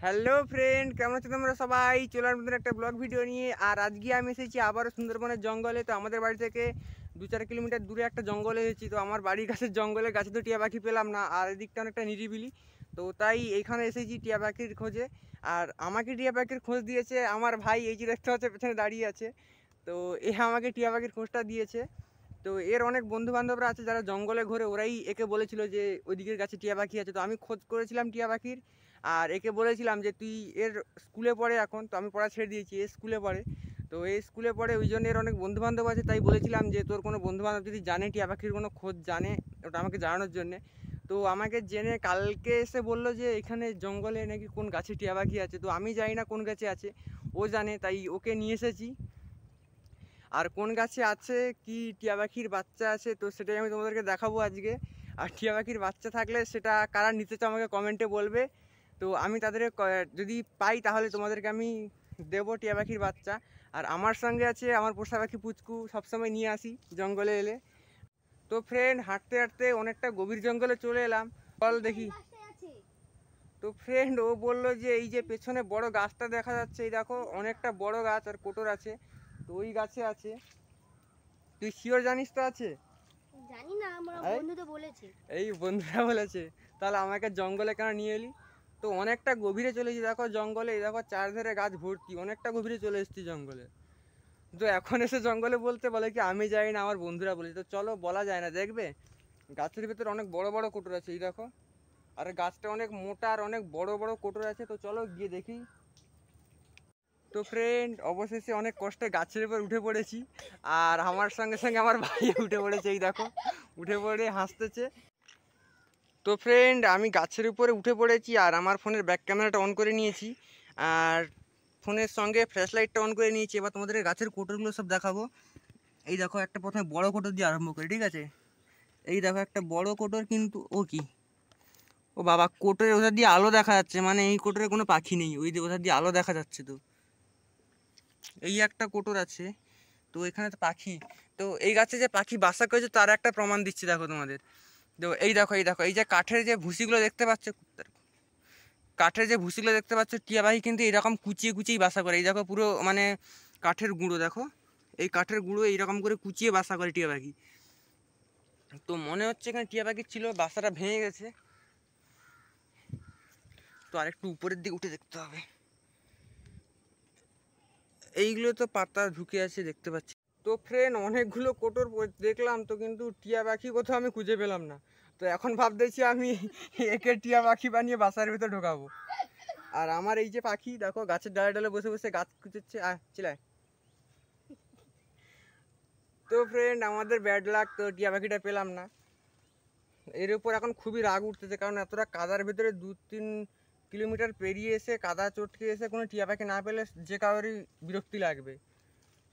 Hello friend, কেমন আছো তোমরা সবাই? চলে আসলাম নতুন একটা ব্লগ ভিডিও নিয়ে। আর আজকে আমি এসেছি আবারও সুন্দরবনের জঙ্গলে। তো আমাদের বাড়ি থেকে 2-4 কিলোমিটার দূরে একটা জঙ্গলে এসেছি। তো আমার বাড়ির কাছের জঙ্গলের গাছে তো টিয়া পাখি পেলাম না, আর এদিকটা অনেকটা নিরিবিলি। তো তাই এইখানে এসেছি টিয়া পাখির খোঁজে। আর আমাকে টিয়া পাখির খোঁজ দিয়েছে আমার ভাই, এই যে দেখতে হচ্ছে পেছনে দাঁড়িয়ে আছে। তো এ আমাকে টিয়া পাখির খোঁজটা দিয়েছে। তো এর অনেক বন্ধু বান্ধবরা আছে যারা জঙ্গলে ঘোরে, ওরাই একে বলেছিল যে ওইদিকের গাছে টিয়া পাখি আছে। তো আমি খোঁজ করেছিলাম টিয়া পাখির, আর একে বলেছিলাম যে তুই এর স্কুলে পড়ে, এখন তো আমি পড়া ছেড়ে দিয়েছি, এ স্কুলে পড়ে। তো এই স্কুলে পড়ে, ওই জন্য এর অনেক বন্ধুবান্ধব আছে, তাই বলেছিলাম যে তোর কোনো বন্ধুবান্ধব যদি জানে টিয়া পাখির কোনো খোঁজ জানে, ওটা আমাকে জানানোর জন্যে। তো আমাকে জেনে কালকে এসে বললো যে এখানে জঙ্গলে নাকি কোন গাছে টিয়া পাখি আছে। তো আমি জানি না কোন গাছে আছে, ও জানে, তাই ওকে নিয়ে এসেছি। আর কোন গাছে আছে কি টিয়া পাখির বাচ্চা আছে তো সেটাই আমি তোমাদেরকে দেখাবো আজকে। আর টিয়া পাখির বাচ্চা থাকলে সেটা কারা নিতে চাও আমাকে কমেন্টে বলবে। তো আমি তাদের যদি পাই তাহলে তোমাদেরকে আমি দেবো টিয়া পাখির বাচ্চা। আর আমার সঙ্গে আছে আমার পোষা পাখি পুচকু, সবসময় নিয়ে আসি জঙ্গলে এলে। তো ফ্রেন্ড, হাঁটতে হাঁটতে অনেকটা গভীর জঙ্গলে চলে এলাম। চল দেখি। তো ফ্রেন্ড, ও বললো যে এই যে পেছনে বড় গাছটা দেখা যাচ্ছে, এই দেখো অনেকটা বড় গাছ আর কোটর আছে। তো ওই গাছে আছে। তুই শিওর জানিস তো আছে? জানি না, আমার বন্ধু তো বলেছে। এই বন্ধুরা বলেছে। তাহলে আমাকে জঙ্গলে কেন নিয়ে এলি? তো অনেকটা গভীরে চলেছি, দেখো জঙ্গলে, এই দেখো চারধারে গাছ ভর্তি, অনেকটা গভীরে চলে এসেছি জঙ্গলে। তো এখন এসে জঙ্গলে বলতে বলে কি আমি যাই না, আমার বন্ধুরা বলেছে। তো চলো, বলা যায় না, দেখবে গাছের ভিতরে অনেক বড় বড় কোটর আছে, এই দেখো। আর গাছটা অনেক মোটা আর অনেক বড় বড় কোটর আছে। তো চলো গিয়ে দেখি। তো ফ্রেন্ড, অবশেষে অনেক কষ্টে গাছের উপর উঠে পড়েছি। আর আমার সঙ্গে সঙ্গে আমার ভাই উঠে পড়েছে, এই দেখো উঠে পড়ে হাসতেছে। তো ফ্রেন্ড, আমি গাছের উপরে উঠে পড়েছি আর আমার ফোনের ব্যাক ক্যামেরাটা অন করে নিয়েছি, আর ফোনের সঙ্গে ফ্ল্যাশ লাইটটা অন করে নিয়েছি। এবার তোমাদের গাছের কোটরগুলো সব দেখাবো। এই দেখো, একটা প্রথমে বড় কোটর দিয়ে আরম্ভ করি, ঠিক আছে? এই দেখো একটা বড় কোটর, কিন্তু ও কি, ও বাবা, কোটরের ওধার দিয়ে আলো দেখা যাচ্ছে, মানে এই কোটরে কোনো পাখি নেই, ওই ওধার দিয়ে আলো দেখা যাচ্ছে। তো এই একটা কোটর আছে, তো এখানে তো পাখি, তো এই গাছে যে পাখি বাসা করেছে তার একটা প্রমাণ দিচ্ছি, দেখো তোমাদের। তো এই দেখো, এই দেখো, এই যে কাঠের যে ভুসিগুলো দেখতে পাচ্ছ, কাঠের যে ভুসিগুলো দেখতে পাচ্ছ, টিয়া পাখি কিন্তু এইরকম কুচিয়ে কুচিয়ে বাসা করে। এই দেখো পুরো মানে কাঠের গুঁড়ো, দেখো এই কাঠের গুঁড়ো এইরকম করে কুচিয়ে বাসা করে টিয়া পাখি। তো মনে হচ্ছে এখানে টিয়া পাখি ছিল, বাসাটা ভেঙে গেছে। তো আরেকটু উপরের দিকে উঠে দেখতে হবে। এইগুলো তো পাতা ঢুকে আছে দেখতে পাচ্ছি। তো ফ্রেন্ড, অনেকগুলো কোটর দেখলাম তো, কিন্তু টিয়া পাখি কোথাও আমি খুঁজে পেলাম না। তো এখন ভাবতেছি আমি একে টিয়া পাখি বানিয়ে বাসার ভিতরে ঢোকাবো। আর আমার এই যে পাখি, দেখো গাছের ডালে ডালে বসে বসে গাছ খুঁজেছে, চিলায়। তো ফ্রেন্ড, আমাদের ব্যাড লাক, তো টিয়া পাখিটা পেলাম না। এর উপর এখন খুবই রাগ উঠতেছে, কারণ এতটা কাদার ভিতরে 2-3 কিলোমিটার পেরিয়ে এসে কাদা চটকে এসে কোনো টিয়া পাখি না পেলে যে কারোরই বিরক্তি লাগবে।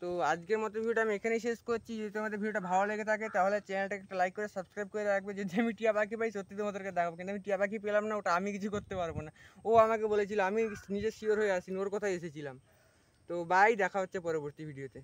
তো আজকের মতো ভিডিওটা আমি এখানেই শেষ করছি। যদি তোমাদের ভিডিওটা ভালো লেগে থাকে তাহলে চ্যানেলটাকে একটা লাইক করে সাবস্ক্রাইব করে রাখবে। যদি আমি টিয়া পাখি পাই সত্যি তোমাদেরকে দেখাবো, কিন্তু আমি টিয়া পাখি পেলাম না, ওটা আমি কিছু করতে পারবো না। ও আমাকে বলেছিল, আমি নিজে শিওর হয়ে আসিনি, ওর কথাই এসেছিলাম। তো বাই, দেখা হচ্ছে পরবর্তী ভিডিওতে।